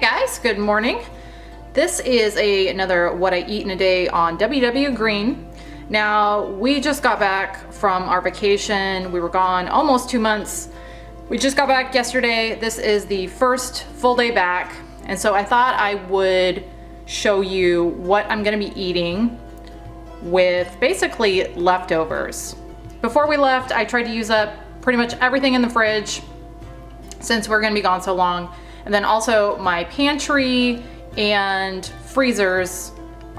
guys, good morning. This is another what I eat in a day on MyWW Green. Now, we just got back from our vacation. We were gone almost 2 months. We just got back yesterday. This is the first full day back. And so I thought I would show you what I'm gonna be eating with basically leftovers. Before we left, I tried to use up pretty much everything in the fridge since we're gonna be gone so long. And then also my pantry and freezers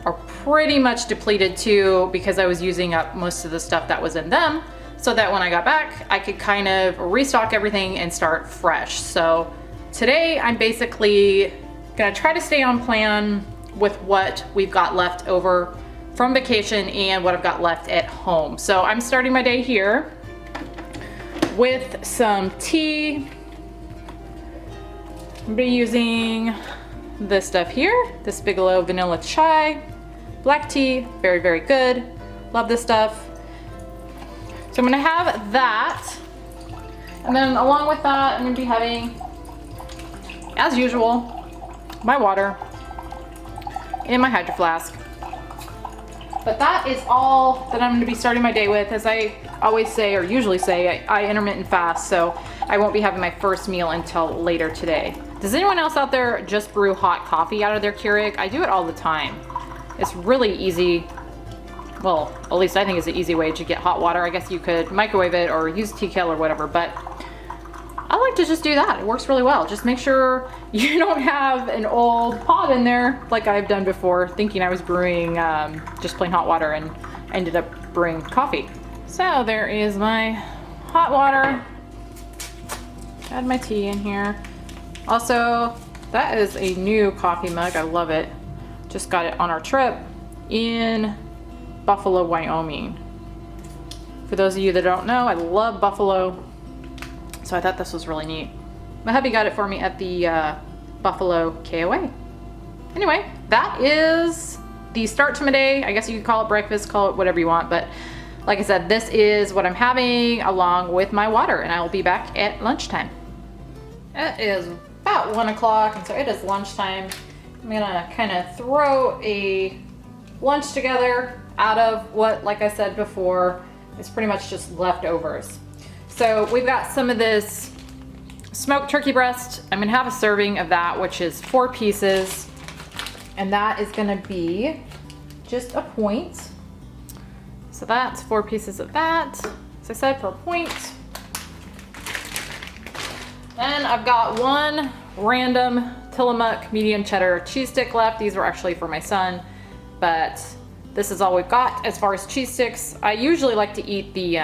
are pretty much depleted too because I was using up most of the stuff that was in them, so that when I got back, I could kind of restock everything and start fresh. So today I'm basically gonna try to stay on plan with what we've got left over from vacation and what I've got left at home. So I'm starting my day here with some tea. I'm gonna be using this stuff here, this Bigelow vanilla chai, black tea, very, very good. Love this stuff. So I'm gonna have that. And then along with that, I'm gonna be having, as usual, my water and my Hydro Flask. But that is all that I'm gonna be starting my day with. As I always say, or usually say, I intermittent fast, so I won't be having my first meal until later today. Does anyone else out there just brew hot coffee out of their Keurig? I do it all the time. It's really easy. Well, at least I think it's an easy way to get hot water. I guess you could microwave it or use tea kettle or whatever, but I like to just do that. It works really well. Just make sure you don't have an old pot in there like I've done before, thinking I was brewing just plain hot water and ended up brewing coffee. So there is my hot water. Add my tea in here. Also, that is a new coffee mug. I love it. Just got it on our trip in Buffalo, Wyoming. For those of you that don't know, I love Buffalo, so I thought this was really neat. My hubby got it for me at the Buffalo KOA. Anyway, that is the start to my day. I guess you could call it breakfast, call it whatever you want, but like I said, this is what I'm having along with my water, and I will be back at lunchtime. It is about 1 o'clock, and so it is lunchtime. I'm gonna kind of throw a lunch together out of what, like I said before, is pretty much just leftovers. So we've got some of this smoked turkey breast. I'm gonna have a serving of that, which is 4 pieces, and that is gonna be just a point. So that's 4 pieces of that, as I said, for a point. Then I've got 1 random Tillamook medium cheddar cheese stick left. These were actually for my son, but this is all we've got as far as cheese sticks. I usually like to eat the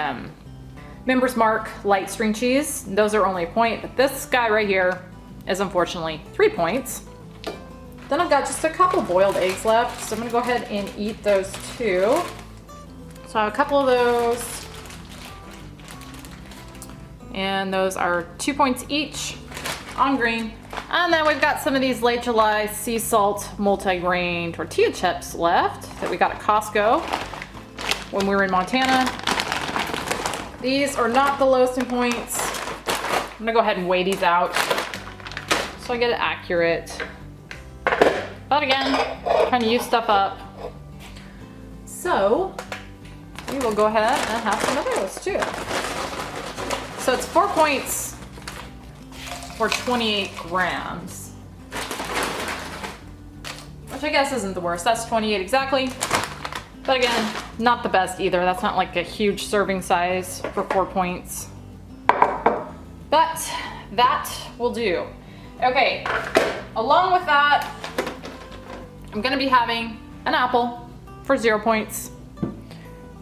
Member's Mark light string cheese. Those are only a point, but this guy right here is unfortunately 3 points. Then I've got just a couple boiled eggs left, so I'm gonna go ahead and eat those too. So I have a couple of those. And those are 2 points each on green. And then we've got some of these late July sea salt multi-grain tortilla chips left that we got at Costco when we were in Montana. These are not the lowest in points. I'm gonna go ahead and weigh these out so I get it accurate. But again, trying to use stuff up. So we will go ahead and have some of those too. So it's 4 points for 28 grams, which I guess isn't the worst. That's 28 exactly. But again, not the best either. That's not like a huge serving size for 4 points. But that will do. Okay, along with that, I'm gonna be having an apple for 0 points.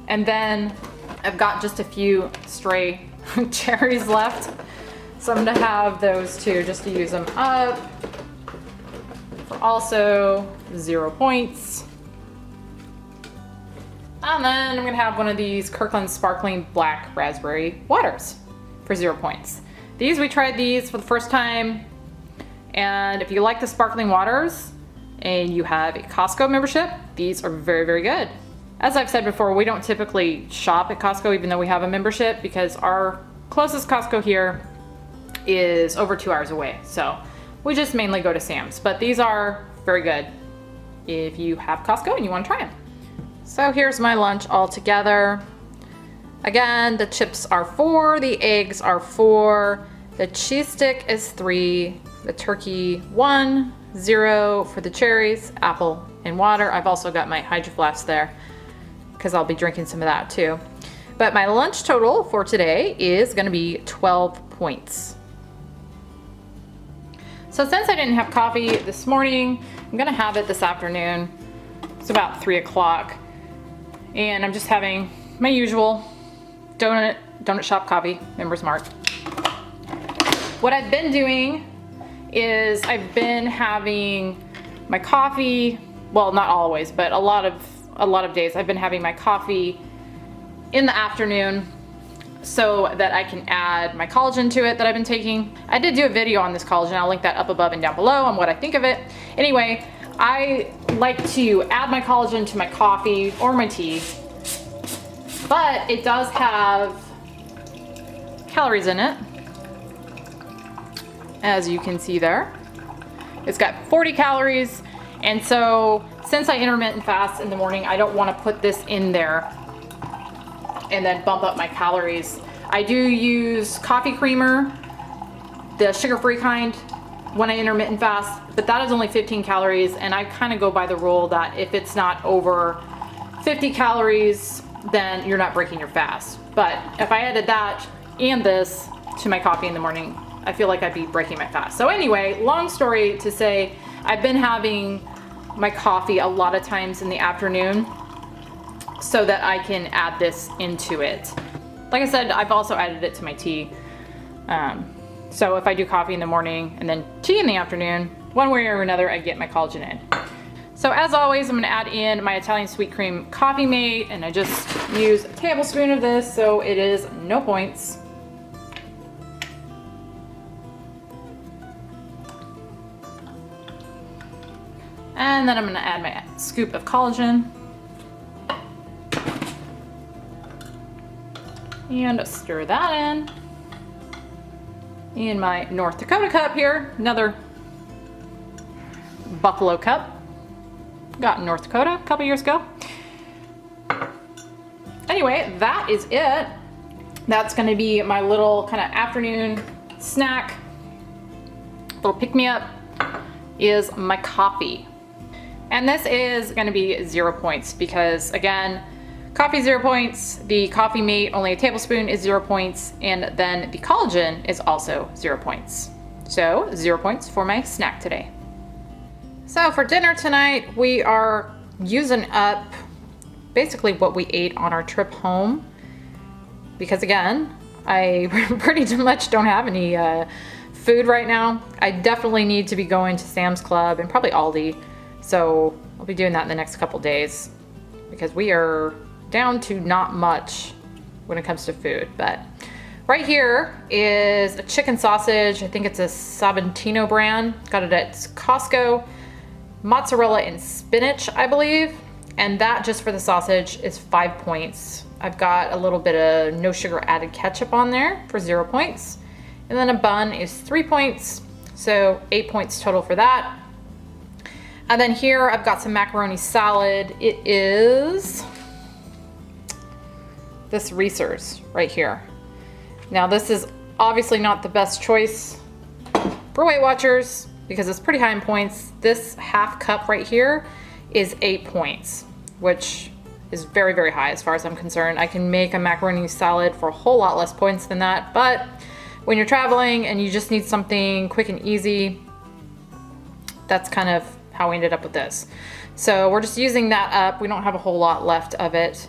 And then I've got just a few stray cherries left, so I'm gonna have those too just to use them up for also 0 points. And then I'm gonna have one of these Kirkland sparkling black raspberry waters for 0 points. We tried these for the first time, and if you like the sparkling waters and you have a Costco membership, these are very, very good. As I've said before, we don't typically shop at Costco even though we have a membership because our closest Costco here is over 2 hours away. So We just mainly go to Sam's, but these are very good if you have Costco and you want to try them. So here's my lunch all together. Again, the chips are 4, the eggs are 4, the cheese stick is 3, the turkey 1, 0 for the cherries, apple, and water. I've also got my Hydro Flask there because I'll be drinking some of that too. But my lunch total for today is gonna be 12 points. So since I didn't have coffee this morning, I'm gonna have it this afternoon. It's about 3 o'clock. And I'm just having my usual donut shop coffee, Members Mark. What I've been doing is I've been having my coffee, well, not always, but a lot of days I've been having my coffee in the afternoon so that I can add my collagen to it that I've been taking. I did do a video on this collagen. I'll link that up above and down below on what I think of it. Anyway, I like to add my collagen to my coffee or my tea, but it does have calories in it, as you can see there. It's got 40 calories, and so since I intermittent fast in the morning, I don't want to put this in there and then bump up my calories. I do use coffee creamer, the sugar-free kind, when I intermittent fast, but that is only 15 calories, and I kind of go by the rule that if it's not over 50 calories, then you're not breaking your fast. But if I added that and this to my coffee in the morning, I feel like I'd be breaking my fast. So anyway, long story to say, I've been having my coffee a lot of times in the afternoon so that I can add this into it. Like I said, I've also added it to my tea. So if I do coffee in the morning and then tea in the afternoon, one way or another, I get my collagen in. So as always, I'm gonna add in my Italian sweet cream coffee mate, and I just use a tablespoon of this, so it is no points. And then I'm gonna add my scoop of collagen. And stir that in my North Dakota cup here, another Buffalo cup. Got in North Dakota a couple years ago. Anyway, that is it. That's gonna be my little kind of afternoon snack. Little pick-me-up is my coffee. And this is gonna be 0 points because, again, coffee 0 points, the coffee mate, only a tablespoon, is 0 points, and then the collagen is also 0 points. So 0 points for my snack today. So for dinner tonight, we are using up basically what we ate on our trip home because, again, I pretty much don't have any food right now. I definitely need to be going to Sam's Club and probably Aldi, so I'll be doing that in the next couple days because we are down to not much when it comes to food. But right here is a chicken sausage. I think it's a Sabantino brand. Got it at Costco. Mozzarella and spinach, I believe. And that, just for the sausage, is 5 points. I've got a little bit of no sugar added ketchup on there for 0 points. And then a bun is 3 points. So 8 points total for that. And then here I've got some macaroni salad. It is this Reese's right here. Now this is obviously not the best choice for Weight Watchers because it's pretty high in points. This half cup right here is 8 points, which is very, very high as far as I'm concerned. I can make a macaroni salad for a whole lot less points than that, but when you're traveling and you just need something quick and easy, that's kind of how we ended up with this. So we're just using that up. We don't have a whole lot left of it.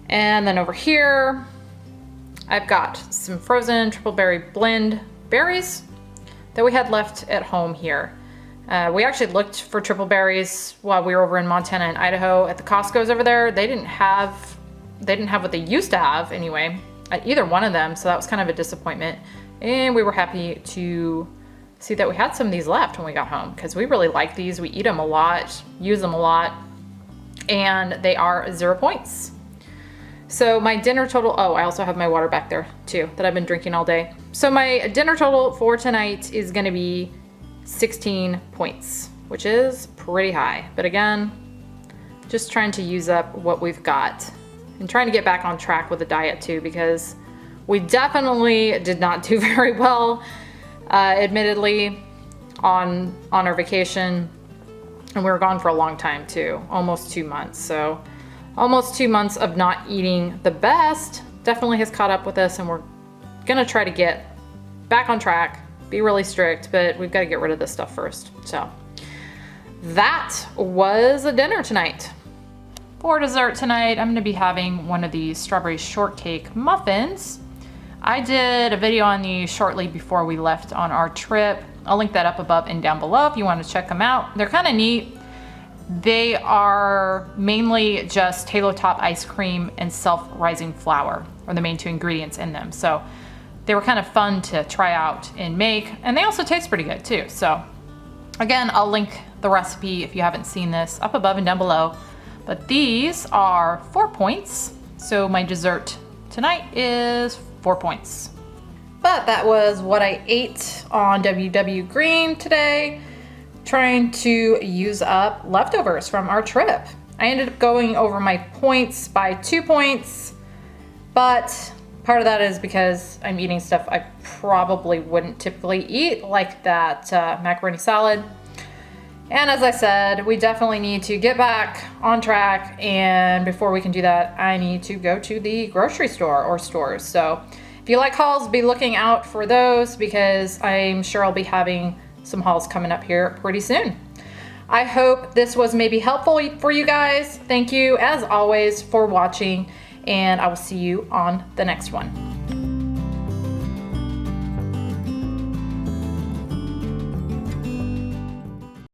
And then over here, I've got some frozen triple berry blend berries that we had left at home here. We actually looked for triple berries while we were over in Montana and Idaho at the Costco's over there. They didn't have what they used to have anyway at either one of them, so that was kind of a disappointment. And we were happy to see that we had some of these left when we got home because we really like these. We eat them a lot, use them a lot, and they are 0 points. So my dinner total, oh, I also have my water back there too that I've been drinking all day. So my dinner total for tonight is gonna be 16 points, which is pretty high. But again, just trying to use up what we've got and trying to get back on track with the diet too, because we definitely did not do very well, admittedly, on our vacation. And we were gone for a long time too, almost 2 months. So almost 2 months of not eating the best definitely has caught up with us, and we're gonna try to get back on track, be really strict, but we've got to get rid of this stuff first. So that was a dinner tonight. For dessert tonight, I'm gonna be having one of these strawberry shortcake muffins. I did a video on these shortly before we left on our trip. I'll link that up above and down below if you want to check them out. They're kind of neat. They are mainly just Halo Top ice cream and self-rising flour are the main two ingredients in them. So they were kind of fun to try out and make, and they also taste pretty good too. So again, I'll link the recipe if you haven't seen this up above and down below. But these are 4 points. So my dessert tonight is 4 points. But that was what I ate on WW Green today, trying to use up leftovers from our trip. I ended up going over my points by 2 points, but part of that is because I'm eating stuff I probably wouldn't typically eat, like that macaroni salad. And as I said, we definitely need to get back on track, and before we can do that, I need to go to the grocery store or stores. So if you like hauls, be looking out for those, because I'm sure I'll be having some hauls coming up here pretty soon. I hope this was maybe helpful for you guys. Thank you, as always, for watching, and I will see you on the next one.